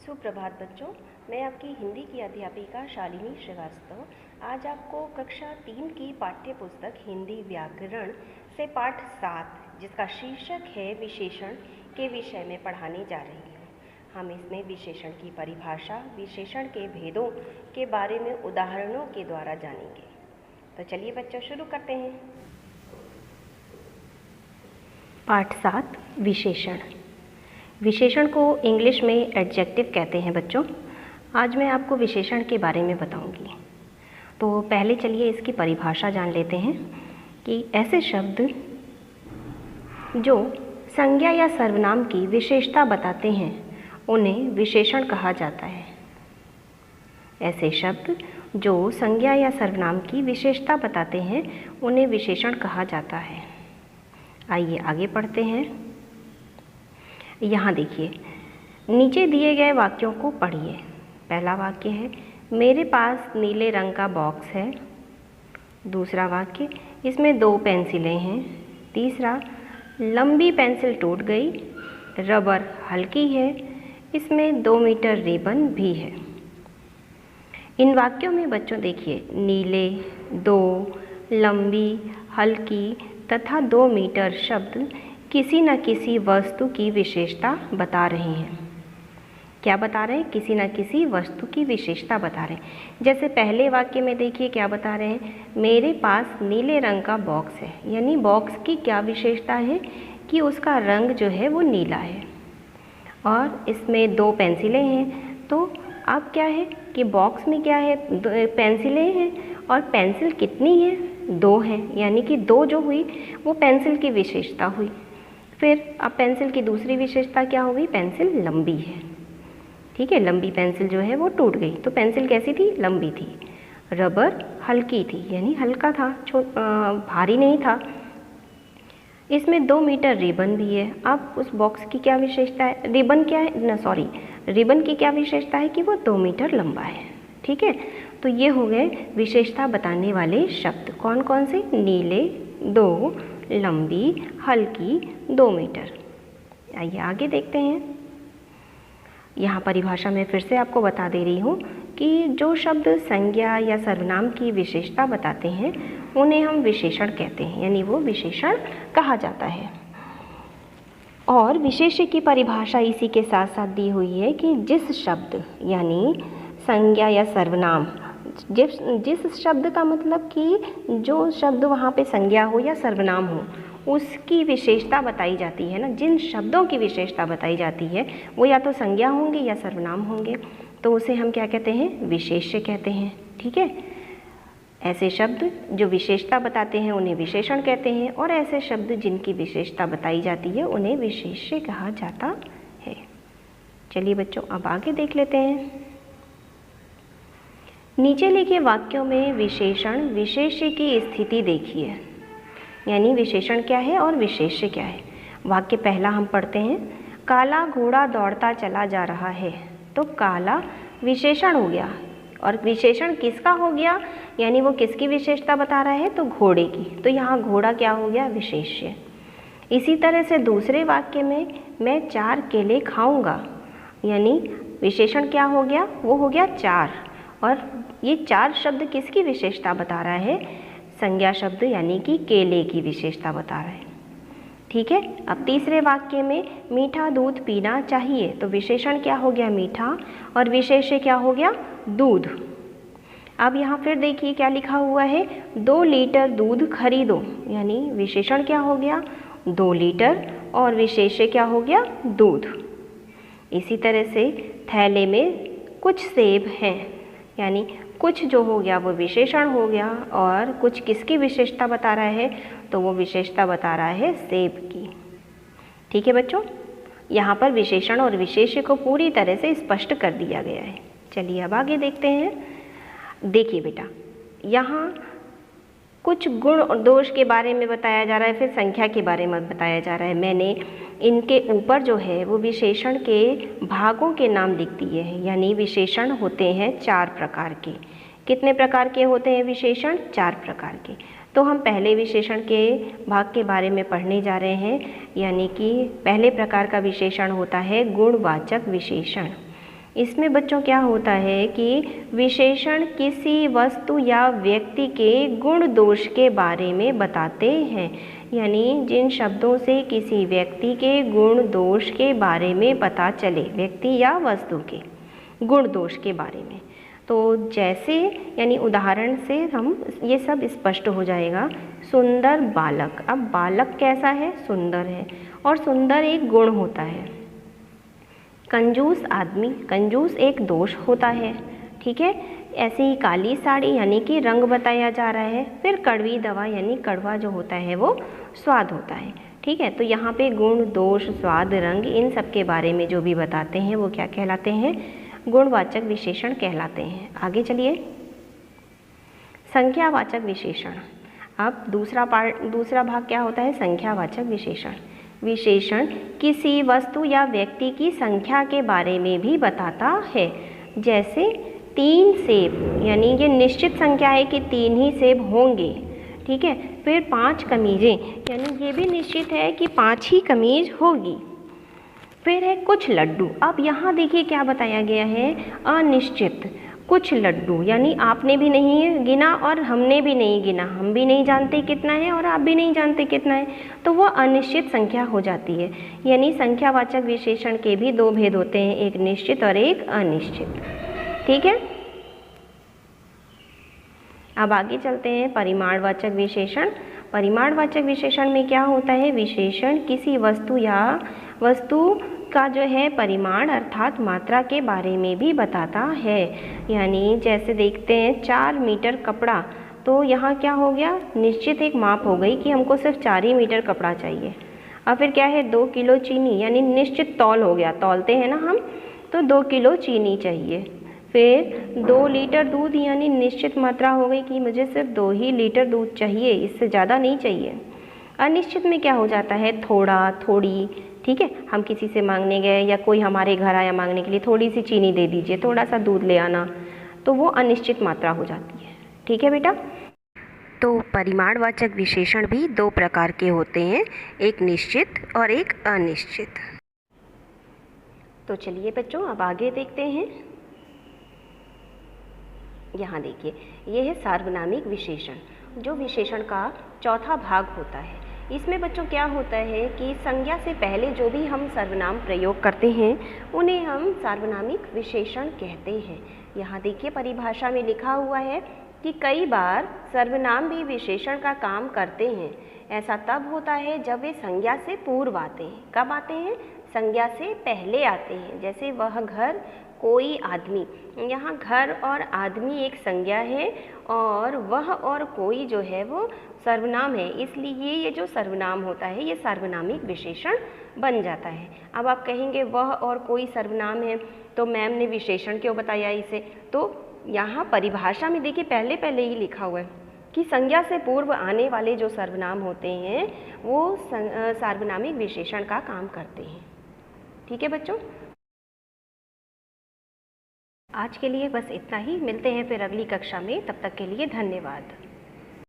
सुप्रभात बच्चों, मैं आपकी हिंदी की अध्यापिका शालिनी श्रीवास्तव आज आपको कक्षा 3 की पाठ्य पुस्तक हिंदी व्याकरण से पाठ 7 जिसका शीर्षक है विशेषण के विषय में पढ़ाने जा रही हूँ। हम इसमें विशेषण की परिभाषा, विशेषण के भेदों के बारे में उदाहरणों के द्वारा जानेंगे। तो चलिए बच्चों शुरू करते हैं। पाठ 7 विशेषण। विशेषण को इंग्लिश में एडजेक्टिव कहते हैं बच्चों। आज मैं आपको विशेषण के बारे में बताऊंगी। तो पहले चलिए इसकी परिभाषा जान लेते हैं कि ऐसे शब्द जो संज्ञा या सर्वनाम की विशेषता बताते हैं उन्हें विशेषण कहा जाता है। ऐसे शब्द जो संज्ञा या सर्वनाम की विशेषता बताते हैं उन्हें विशेषण कहा जाता है। आइए आगे पढ़ते हैं। यहाँ देखिए, नीचे दिए गए वाक्यों को पढ़िए। पहला वाक्य है मेरे पास नीले रंग का बॉक्स है। दूसरा वाक्य इसमें 2 पेंसिलें हैं। तीसरा लंबी पेंसिल टूट गई। रबर हल्की है। इसमें 2 मीटर रिबन भी है। इन वाक्यों में बच्चों देखिए नीले, 2, लंबी, हल्की तथा 2 मीटर शब्द किसी न किसी वस्तु की विशेषता बता रहे हैं। क्या बता रहे हैं? किसी न किसी वस्तु की विशेषता बता रहे हैं। जैसे पहले वाक्य में देखिए क्या बता रहे हैं, मेरे पास नीले रंग का बॉक्स है। यानी बॉक्स की क्या विशेषता है कि उसका रंग जो है वो नीला है। और इसमें 2 पेंसिलें हैं। तो अब क्या है कि बॉक्स में क्या है, पेंसिलें हैं और पेंसिल कितनी है, 2 हैं। यानी कि 2 जो हुई वो पेंसिल की विशेषता हुई। फिर अब पेंसिल की दूसरी विशेषता क्या हो गई, पेंसिल लंबी है। ठीक है, लंबी पेंसिल जो है वो टूट गई। तो पेंसिल कैसी थी, लंबी थी। रबर हल्की थी, यानी हल्का था, भारी नहीं था। इसमें 2 मीटर रिबन भी है। अब उस बॉक्स की क्या विशेषता है, रिबन क्या है, रिबन की क्या विशेषता है कि वो 2 मीटर लंबा है। ठीक है, तो ये हो गए विशेषता बताने वाले शब्द। कौन कौन से, नीले, 2, लंबी, हल्की, 2 मीटर। आइए आगे देखते हैं। यहाँ परिभाषा में फिर से आपको बता दे रही हूँ कि जो शब्द संज्ञा या सर्वनाम की विशेषता बताते हैं उन्हें हम विशेषण कहते हैं, यानी वो विशेषण कहा जाता है। और विशेष्य की परिभाषा इसी के साथ साथ दी हुई है कि जिस शब्द यानी संज्ञा या सर्वनाम, जिस शब्द का मतलब कि जो शब्द वहाँ पे संज्ञा हो या सर्वनाम हो उसकी विशेषता बताई जाती है ना, जिन शब्दों की विशेषता बताई जाती है वो या तो संज्ञा होंगे या सर्वनाम होंगे, तो उसे हम क्या कहते हैं, विशेष्य कहते हैं। ठीक है, ऐसे शब्द जो विशेषता बताते हैं उन्हें विशेषण कहते हैं और ऐसे शब्द जिनकी विशेषता बताई जाती है उन्हें विशेष्य कहा जाता है। चलिए बच्चों अब आगे देख लेते हैं। नीचे लिखे वाक्यों में विशेषण विशेष्य की स्थिति देखिए, यानी विशेषण क्या है और विशेष्य क्या है। वाक्य पहला हम पढ़ते हैं, काला घोड़ा दौड़ता चला जा रहा है। तो काला विशेषण हो गया और विशेषण किसका हो गया, यानी वो किसकी विशेषता बता रहा है, तो घोड़े की। तो यहाँ घोड़ा क्या हो गया, विशेष्य। इसी तरह से दूसरे वाक्य में मैं 4 केले खाऊंगा, यानी विशेषण क्या हो गया, वो हो गया 4। और ये 4 शब्द किसकी विशेषता बता रहा है, संज्ञा शब्द यानी कि केले की विशेषता बता रहा है। ठीक है, अब तीसरे वाक्य में मीठा दूध पीना चाहिए। तो विशेषण क्या हो गया, मीठा, और विशेष्य क्या हो गया, दूध। अब यहाँ फिर देखिए क्या लिखा हुआ है, 2 लीटर दूध खरीदो, यानी विशेषण क्या हो गया, 2 लीटर, और विशेष्य क्या हो गया, दूध। इसी तरह से थैले में कुछ सेब हैं, यानी कुछ जो हो गया वो विशेषण हो गया और कुछ किसकी विशेषता बता रहा है, तो वो विशेषता बता रहा है सेब की। ठीक है बच्चों, यहाँ पर विशेषण और विशेष्य को पूरी तरह से स्पष्ट कर दिया गया है। चलिए अब आगे देखते हैं। देखिए बेटा, यहाँ कुछ गुण और दोष के बारे में बताया जा रहा है, फिर संख्या के बारे में बताया जा रहा है। मैंने इनके ऊपर जो है वो विशेषण के भागों के नाम लिख दिए हैं, यानी विशेषण होते हैं 4 प्रकार के। कितने प्रकार के होते हैं विशेषण, 4 प्रकार के। तो हम पहले विशेषण के भाग के बारे में पढ़ने जा रहे हैं, यानी कि पहले प्रकार का विशेषण होता है गुणवाचक विशेषण। इसमें बच्चों क्या होता है कि विशेषण किसी वस्तु या व्यक्ति के गुण दोष के बारे में बताते हैं, यानी जिन शब्दों से किसी व्यक्ति के गुण दोष के बारे में पता चले, व्यक्ति या वस्तु के गुण दोष के बारे में। तो जैसे यानी उदाहरण से हम ये सब स्पष्ट हो जाएगा। सुंदर बालक, अब बालक कैसा है? सुंदर है, और सुंदर एक गुण होता है। कंजूस आदमी, कंजूस एक दोष होता है, ठीक है। ऐसे ही काली साड़ी यानी कि रंग बताया जा रहा है। फिर कड़वी दवा यानी कड़वा जो होता है वो स्वाद होता है, ठीक है। तो यहाँ पे गुण, दोष, स्वाद, रंग, इन सब के बारे में जो भी बताते हैं वो क्या कहलाते हैं? गुणवाचक विशेषण कहलाते हैं। आगे चलिए, संख्यावाचक विशेषण। अब दूसरा भाग क्या होता है? संख्यावाचक विशेषण। विशेषण किसी वस्तु या व्यक्ति की संख्या के बारे में भी बताता है। जैसे 3 सेब, यानी ये निश्चित संख्या है कि 3 ही सेब होंगे, ठीक है। फिर 5 कमीज़ें, यानी ये भी निश्चित है कि 5 ही कमीज होगी। फिर है कुछ लड्डू। अब यहाँ देखिए क्या बताया गया है? अनिश्चित। कुछ लड्डू यानी आपने भी नहीं गिना और हमने भी नहीं गिना, हम भी नहीं जानते कितना है और आप भी नहीं जानते कितना है, तो वो अनिश्चित संख्या हो जाती है। यानी संख्यावाचक विशेषण के भी 2 भेद होते हैं, एक निश्चित और एक अनिश्चित, ठीक है। अब आगे चलते हैं परिमाणवाचक विशेषण। परिमाणवाचक विशेषण में क्या होता है? विशेषण किसी वस्तु का जो है परिमाण अर्थात मात्रा के बारे में भी बताता है। यानी जैसे देखते हैं 4 मीटर कपड़ा, तो यहाँ क्या हो गया? निश्चित एक माप हो गई कि हमको सिर्फ 4 ही मीटर कपड़ा चाहिए। और फिर क्या है? 2 किलो चीनी, यानी निश्चित तौल हो गया, तौलते हैं ना हम, तो 2 किलो चीनी चाहिए। फिर 2 लीटर दूध, यानी निश्चित मात्रा हो गई कि मुझे सिर्फ 2 ही लीटर दूध चाहिए, इससे ज़्यादा नहीं चाहिए। अनिश्चित में क्या हो जाता है? थोड़ा, थोड़ी, ठीक है। हम किसी से मांगने गए या कोई हमारे घर आया मांगने के लिए, थोड़ी सी चीनी दे दीजिए, थोड़ा सा दूध ले आना, तो वो अनिश्चित मात्रा हो जाती है, ठीक है बेटा। तो परिमाणवाचक विशेषण भी 2 प्रकार के होते हैं, एक निश्चित और एक अनिश्चित। तो चलिए बच्चों अब आगे देखते हैं। यहाँ देखिए, ये है सार्वनामिक विशेषण, जो विशेषण का चौथा भाग होता है। इसमें बच्चों क्या होता है कि संज्ञा से पहले जो भी हम सर्वनाम प्रयोग करते हैं उन्हें हम सार्वनामिक विशेषण कहते हैं। यहाँ देखिए परिभाषा में लिखा हुआ है कि कई बार सर्वनाम भी विशेषण का काम करते हैं। ऐसा तब होता है जब वे संज्ञा से पूर्व आते हैं। कब आते हैं? संज्ञा से पहले आते हैं। जैसे वह घर, कोई आदमी, यहाँ घर और आदमी एक संज्ञा है और वह और कोई जो है वो सर्वनाम है, इसलिए ये जो सर्वनाम होता है ये सार्वनामिक विशेषण बन जाता है। अब आप कहेंगे वह और कोई सर्वनाम है तो मैम ने विशेषण क्यों बताया इसे? तो यहाँ परिभाषा में देखिए पहले ही लिखा हुआ है कि संज्ञा से पूर्व आने वाले जो सर्वनाम होते हैं वो सार्वनामिक विशेषण का काम करते हैं, ठीक है बच्चों। आज के लिए बस इतना ही, मिलते हैं फिर अगली कक्षा में, तब तक के लिए धन्यवाद।